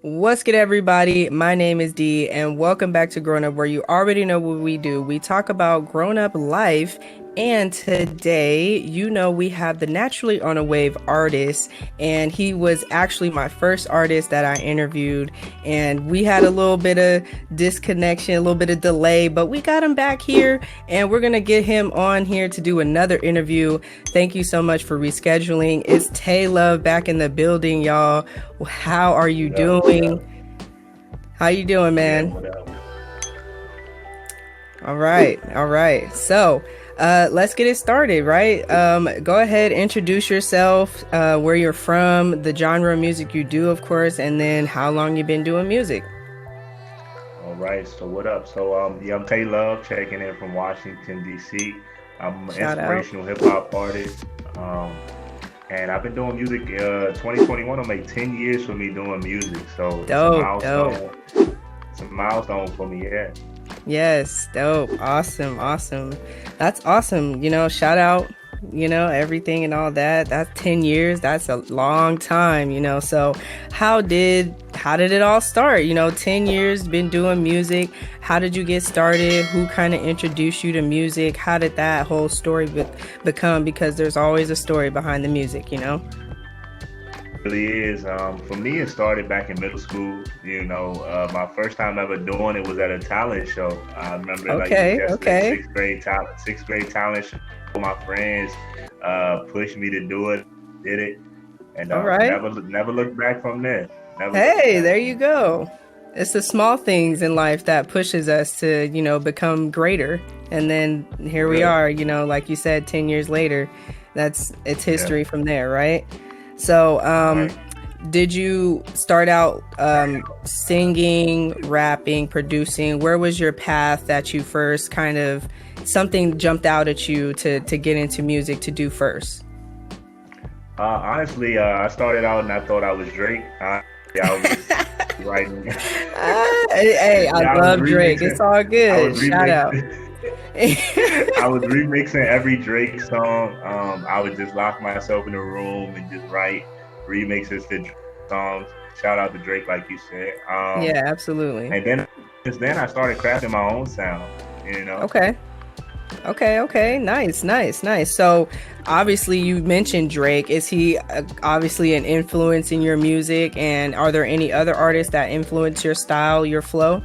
What's good, everybody? My name is Dee, and welcome back to Grown Up, where you already know what we do. We talk about grown up life, and today, we have the Naturally on a Wave artist, and he was actually my first artist that I interviewed, and we had a little bit of disconnection, a little bit of delay, but we got him back here, and we're gonna get him on here to do another interview. Thank you so much for rescheduling. It's Tae Love back in the building, y'all. How are you What up? What doing? up? How you doing, Yeah, man? what up? All right, all right. Let's get it started, right? Go ahead, introduce yourself, where you're from, the genre of music you do, of course, and then how long you've been doing music. All right. So what up? So I'm Tae Love checking in from Washington D.C. I'm an Shout out. inspirational hip hop artist, and I've been doing music. 2021 will make 10 years for me doing music. So it's a Dope, dope. milestone. It's a milestone for me. Yeah. Yes, dope. Awesome, awesome. That's awesome. Shout out, everything and all that. That's 10 years. That's a long time, So how did it all start? 10 years been doing music. How did you get started? Who kind of introduced you to music? How did that whole story become? Because there's always a story behind the music. Really is. For me, it started back in middle school. My first time ever doing it was at a talent show. I remember like Okay, yesterday, okay. sixth grade talent show. My friends pushed me to do it, did it, and All right. never looked back from there. Never looked Hey, back. there you go. It's the small things in life that pushes us to, become greater. And then here we Really? are, like you said, 10 years later. It's Yeah. history from there, right? So, Right. did you start out singing, rapping, producing? Where was your path that you first kind of something jumped out at you to get into music to do first? Honestly, I started out and I thought I was Drake. Yeah, I was just writing. Hey, I Yeah, I was love Drake. remixing. It's all I was good. Shout out. remixing. I was remixing every Drake song. I would just lock myself in a room and just write remixes to Drake songs. Shout out to Drake, like you said. Yeah, absolutely. And then since then, I started crafting my own sound. You know, Okay. Okay, okay. Nice, nice, nice. So, obviously you mentioned Drake. Is he obviously an influence in your music, and are there any other artists that influence your style, your flow?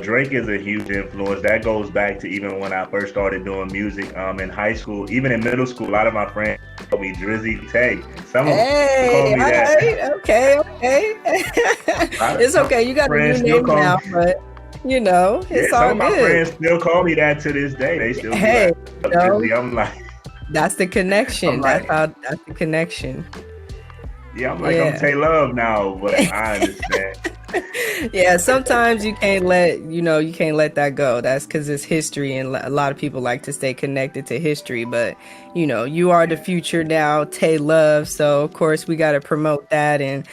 Drake is a huge influence. That goes back to even when I first started doing music. In high school, even in middle school, a lot of my friends called me Drizzy Tay. Some of them call Hey, me all that. right. Okay, okay. A lot of It's some okay. You got a new friends still name call me. now, but it's Yeah, some all of my good. friends still call me that to this day. They still be Hey, like, you know, Drizzy. I'm like, that's the I'm connection. like, That's the connection. yeah, I'm like, I'm Yeah. Tay Love now, but I understand. Yeah, sometimes you can't let that go. That's because it's history, and a lot of people like to stay connected to history. But you are the Yeah, future now, Tay Love. So of course we got to promote that. And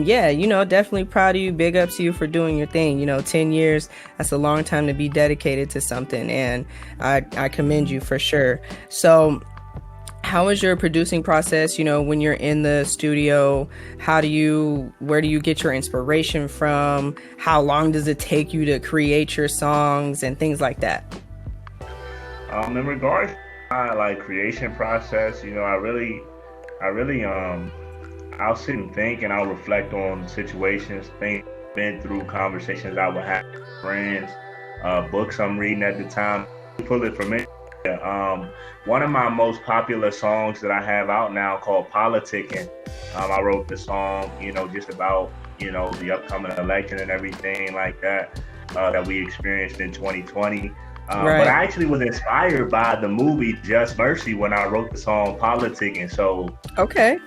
yeah, definitely proud of you. Big ups to you for doing your thing. 10 years, that's a long time to be dedicated to something, and I commend you for sure. So, how is your producing process, when you're in the studio? Where do you get your inspiration from? How long does it take you to create your songs and things like that? in regards to my like creation process, I really, I'll sit and think and I'll reflect on situations, things I've been through, conversations I would have with friends, books I'm reading at the time. Pull it from it. One of my most popular songs that I have out now called Politicking. I wrote the song, just about, the upcoming election and everything like that that we experienced in 2020. But Right. I actually was inspired by the movie Just Mercy when I wrote the song Politicking. So Okay.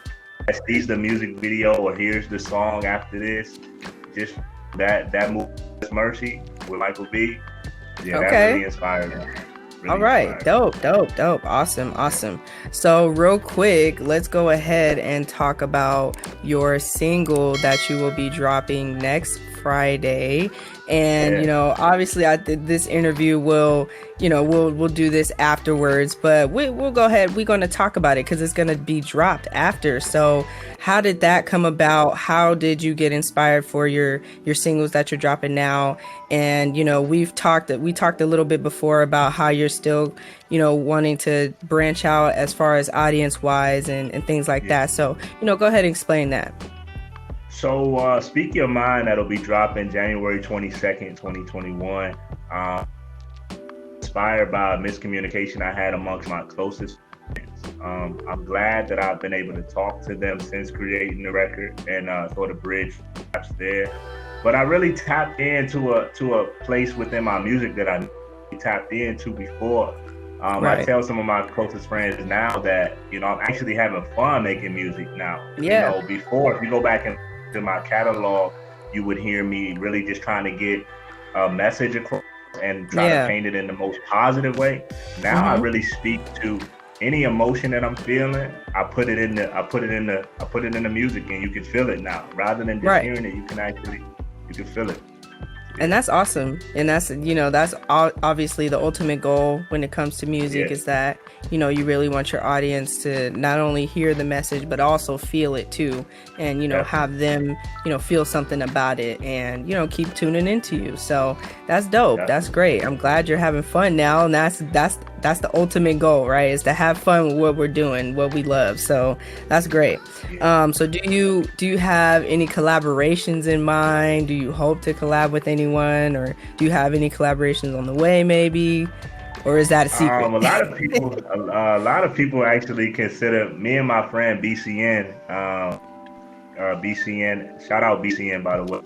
sees the music video or hears the song after this, just that movie Just Mercy with Michael B. Yeah, that Okay. really inspired me. All Really right. inspired me. Dope, dope, dope. Awesome, awesome. So, real quick, let's go ahead and talk about your single that you will be dropping next Friday. And, Yeah. obviously this interview will, we'll do this afterwards, but we'll go ahead. We're going to talk about it because it's going to be dropped after. So how did that come about? How did you get inspired for your singles that you're dropping now? And, we talked a little bit before about how you're still, wanting to branch out as far as audience wise and things like Yeah. that. So, go ahead and explain that. So, Speak Your Mind, that'll be dropping January 22nd, 2021. Inspired by a miscommunication I had amongst my closest friends. I'm glad that I've been able to talk to them since creating the record and sort of bridge gaps there. But I really tapped into a place within my music that I tapped into before. I Right. tell some of my closest friends now that, I'm actually having fun making music now. Yeah. Before, if you go back into my catalog, you would hear me really just trying to get a message across and try to Yeah. paint it in the most positive way. Now I Mm-hmm. really speak to any emotion that I'm feeling. I put it in the music, and you can feel it now. Rather than just Right. hearing it, you can feel it. And that's awesome. And that's obviously the ultimate goal when it comes to music Yeah, is that, you really want your audience to not only hear the message, but also feel it too. And, definitely. have them, feel something about it and, keep tuning into you. So that's dope. That's Definitely. great. I'm glad you're having fun now. And that's the ultimate goal, right? Is to have fun with what we're doing, what we love. So that's great. Yeah. So do you have any collaborations in mind? Do you hope to collab with anyone, or do you have any collaborations on the way, maybe, or is that a secret? A lot of people actually consider me and my friend BCN. BCN, shout out BCN by the way.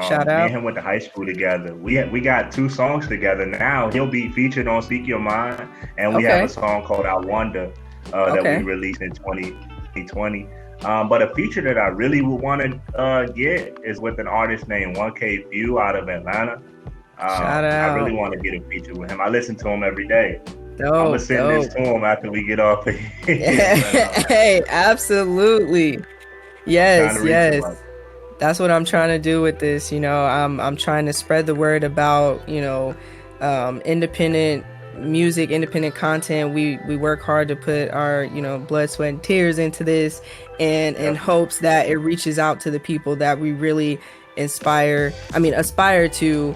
Shout Me and out. him went to high school together. We got two songs together. Now he'll be featured on Speak Your Mind, and we have a Okay. song called I Wonder that we Okay. released in 2020. But a feature that I really would want to get is with an artist named 1K View out of Atlanta. Shout I really out. want to get a feature with him. I listen to him every day. I'm gonna Dope. send this Dope. to him after we get off of here. Hey, absolutely. Trying Yes. to reach him. Yes. That's what I'm trying to do with this. I'm trying to spread the word about, independent music, independent content. We work hard to put our, blood, sweat, and tears into this, and in Definitely. hopes that it reaches out to the people that we really aspire to,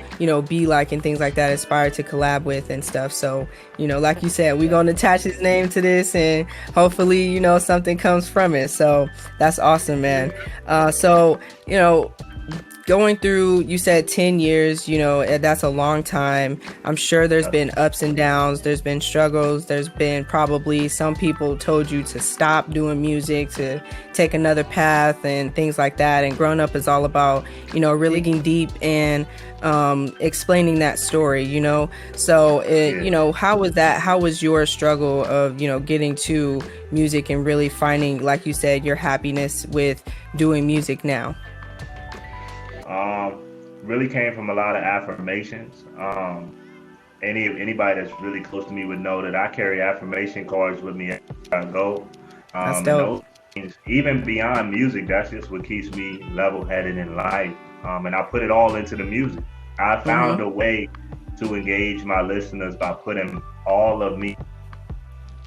be like and things like that, aspire to collab with and stuff. So, like you said, we're going to attach his name to this and hopefully, something comes from it. So that's awesome, man. Yeah. So, going through, you said 10 years, that's a long time. I'm sure there's been ups and downs, there's been struggles, there's been probably some people told you to stop doing music, to take another path and things like that. And growing up is all about, really getting deep and explaining that story, So, Yeah. how was that? How was your struggle of, getting to music and really finding, like you said, your happiness with doing music now? Really came from a lot of affirmations. Anybody that's really close to me would know that I carry affirmation cards with me everywhere I go. That's And dope. those things, even beyond music, that's just what keeps me level-headed in life. And I put it all into the music. I Mm-hmm. found a way to engage my listeners by putting all of me.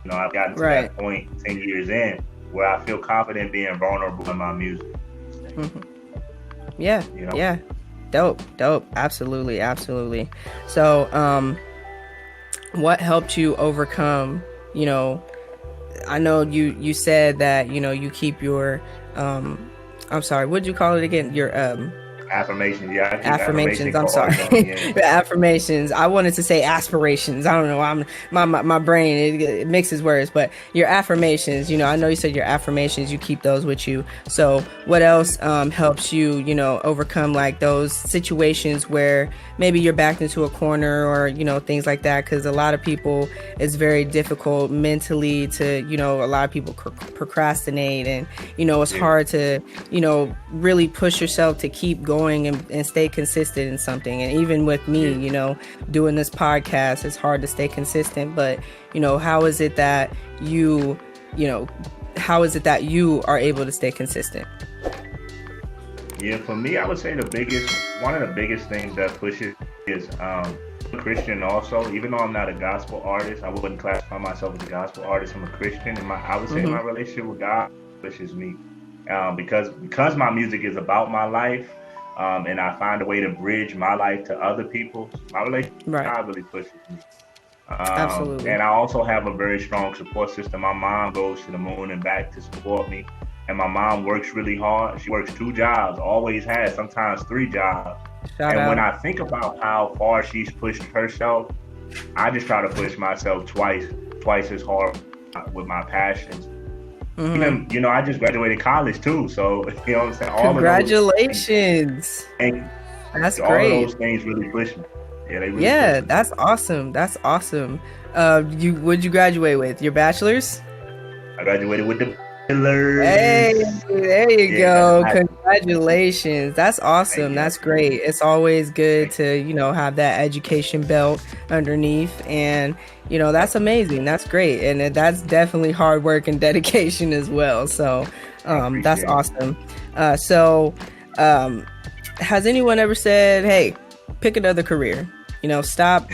I've gotten to Right. that point 10 years in where I feel confident being vulnerable in my music. Mm-hmm. Yeah. You know. Yeah. Dope. Dope. Absolutely. Absolutely. So, what helped you overcome, you know, I know you said that, you keep your, I'm sorry, what'd you call it again? Your, Affirmations, yeah, I keep affirmations. affirmation I'm sorry. cards on me. Yeah, Your affirmations. I wanted to say aspirations. I don't know. My brain, it mixes words, but your affirmations, I know you said your affirmations, you keep those with you. So what else helps you, overcome like those situations where maybe you're backed into a corner or, things like that? Because a lot of people, it's very difficult mentally to, a lot of people procrastinate, and, it's yeah, hard to, really push yourself to keep going and stay consistent in something. And even with me, yeah. doing this podcast, it's hard to stay consistent. But, how is it that you know, how is it that you are able to stay consistent? Yeah, for me, I would say the one of the biggest things that pushes is I'm a Christian also. Even though I'm not a gospel artist, I wouldn't classify myself as a gospel artist. I'm a Christian, and I would say Hmm. my relationship with God pushes me because my music is about my life, and I find a way to bridge my life to other people's. My relationship with Right. God really pushes me. Absolutely. And I also have a very strong support system. My mom goes to the moon and back to support me. And my mom works really hard. She works two jobs, always has, sometimes three jobs. Shout And when out. I think about how far she's pushed herself, I just try to push myself twice as hard with my passions. Hmm. Even, I just graduated college too. So, what I'm saying? Congratulations. And That's all of great. those things really push me. Yeah, they really push Yeah, me. that's awesome. That's awesome. You what'd you graduate with? Your bachelor's? I graduated with the Hey, pillars. there you Yeah, go. Congratulations. That's thank awesome. you. I That's appreciate great. it. It's always good Thank to, have that education belt underneath. And, you. that's amazing. That's great. And that's definitely hard work and dedication as well. So, I that's appreciate it. awesome. So, um, has anyone ever said, "Hey, pick another career"? Stop,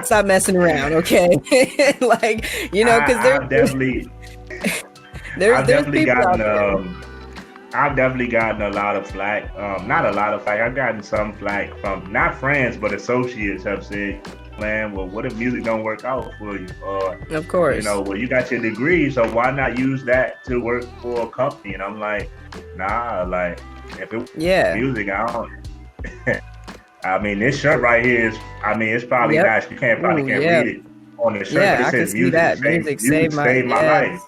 stop messing around, okay? Like, because I, I've definitely, there's I've there's definitely people gotten, out there. I've definitely gotten a lot of flack. Not a lot of flack. I've gotten some flack from not friends, but associates have said, "Man, well, what if music don't work out for you?" Or, Of course. well, you got your degree, so why not use that to work for a company? And I'm like, nah, like if it was Yeah. music, I don't. I mean, this shirt right here is, I mean, it's probably Yep. not, you can't probably Ooh, can't yeah. read it on the shirt, but Yeah, it I can says see that. Music music saved my, saved my life.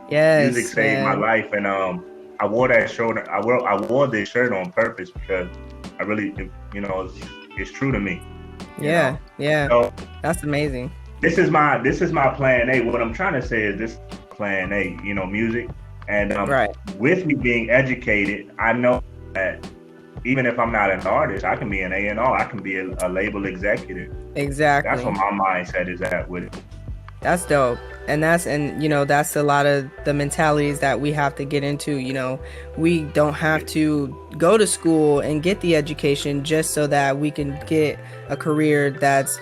yes. Music Yes, saved my man. life. And I wore that shirt. I wore this shirt on purpose because I really, it's true to me, you Yeah. know. Yeah. So That's amazing. this is my plan A. What I'm trying to say is this plan A, music. And Right. with me being educated, I know that even if I'm not an artist, I can be an A&R. I can be a label executive. That's what Exactly. my mindset is at with it. That's dope. That's a lot of the mentalities that we have to get into. We don't have to go to school and get the education just so that we can get a career that's,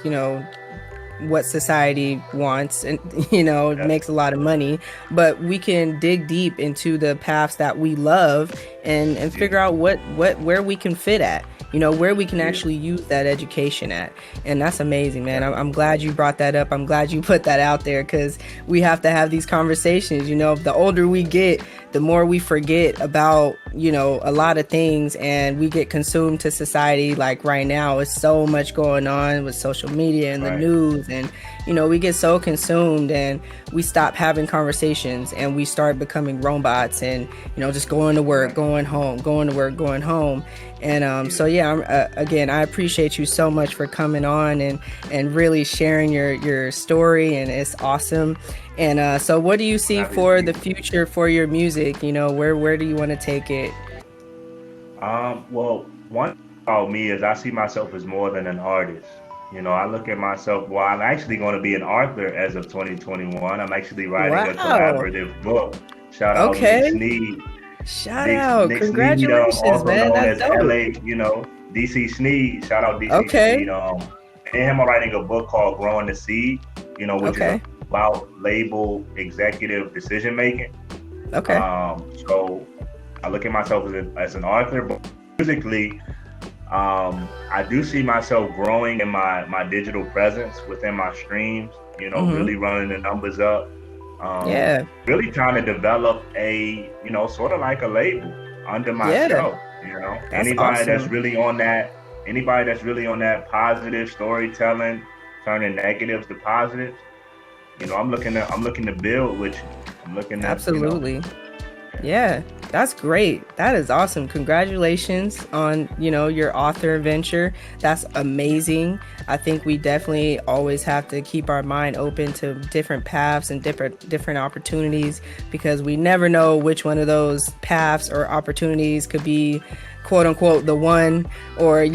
what society wants, and Yes, makes a lot of money, but we can dig deep into the paths that we love, and yeah, figure out where we can fit at, where we can yeah, actually use that education at. And that's amazing, man. yeah, I'm glad you brought that up. I'm glad you put that out there, because we have to have these conversations. The older we get, the more we forget about, a lot of things, and we get consumed to society. Like right now, it's so much going on with social media and the right, news, and we get so consumed, and we stop having conversations, and we start becoming robots, and just going to work, right, going home, going to work, going home. And yeah. so yeah, again, I appreciate you so much for coming on, and really sharing your story, and it's awesome. And so, what do you I'm see happy to for be the here. future for your music? Where do you want to take it? Well, one thing about me is I see myself as more than an artist. I look at myself, well, I'm actually going to be an author as of 2021. I'm actually writing a Wow. collaborative book. Shout out Nick Okay. Sneed. Shout out. Nick Sneed, Congratulations, also man. known That's as dope. LA, DC Sneed. Shout out DC Okay. Sneed. Me and him are writing a book called Growing the Seed, which is Okay. about label executive decision making. Okay. So I look at myself as an author, but musically, I do see myself growing in my digital presence within my streams, Mm-hmm. really running the numbers up, Yeah. really trying to develop sort of like a label under Yeah. myself. That's awesome. Anybody that's really on that positive storytelling, turning negatives to positives. I'm looking to build with you. I'm looking to, Absolutely. Yeah, that's great. That is awesome. Congratulations on, your author venture. That's amazing. I think we definitely always have to keep our mind open to different paths and different opportunities, because we never know which one of those paths or opportunities could be quote unquote the one, or Right.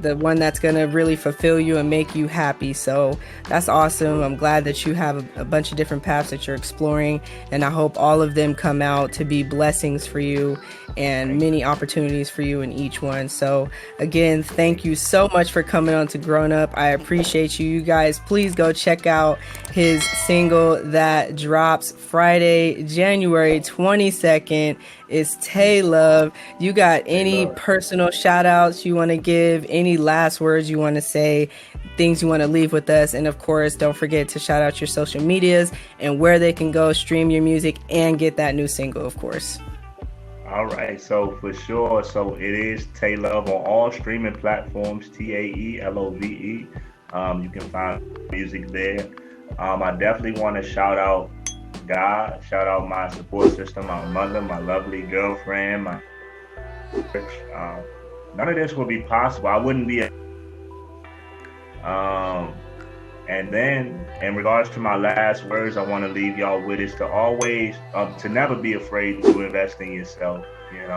the one that's gonna really fulfill you and make you happy. So that's awesome. I'm glad that you have a bunch of different paths that you're exploring, and I hope all of them come out to be blessings for you and Thank many you. opportunities for you in each one. So again, thank Thank you you. so much for coming on to Grown Up. I appreciate you. You guys, please go check out his single that drops Friday, January 22nd. It's Tae Love. You got Tae any Love. personal shout outs you want to give, any last words you want to say, things you want to leave with us? And of course, don't forget to shout out your social medias and where they can go stream your music and get that new single, of course. All right, so for sure, so it is Tae Love on all streaming platforms, TaeLove. You can find music there. I definitely want to shout out God, shout out my support system, my mother, my lovely girlfriend, my church. None of this would be possible. I wouldn't be. Um, And then, in regards to my last words, I want to leave y'all with is to always, to never be afraid to invest in yourself. You're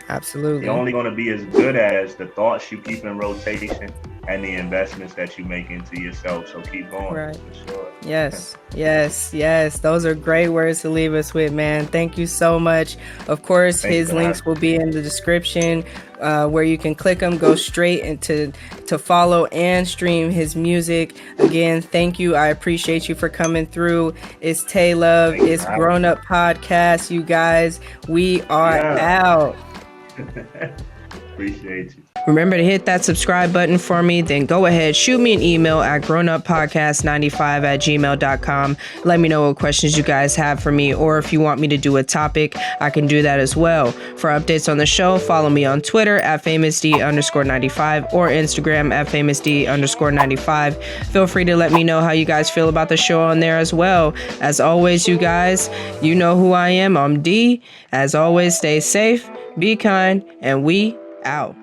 Absolutely. only going to be as good as the thoughts you keep in rotation and the investments that you make into yourself. So keep going, Right. for sure. Yes, yes, yes. Those are great words to leave us with, man. Thank you so much. Of course, Thank you his for having links will me. be in the description, where you can click them, go straight into to follow and stream his music. Again, thank you. I appreciate you for coming through. It's Tae Love. Thank you for It's having Grown me. Up Podcast. You guys, we are Yeah. out. Appreciate you. Remember to hit that subscribe button for me. Then go ahead, shoot me an email at grownuppodcast95@gmail.com. Let me know what questions you guys have for me, or if you want me to do a topic, I can do that as well. For updates on the show, follow me on Twitter at famousd_95 or Instagram at famousd_95. Feel free to let me know how you guys feel about the show on there as well. As always, you guys, you know who I am. I'm D. As always, stay safe, be kind, and we out.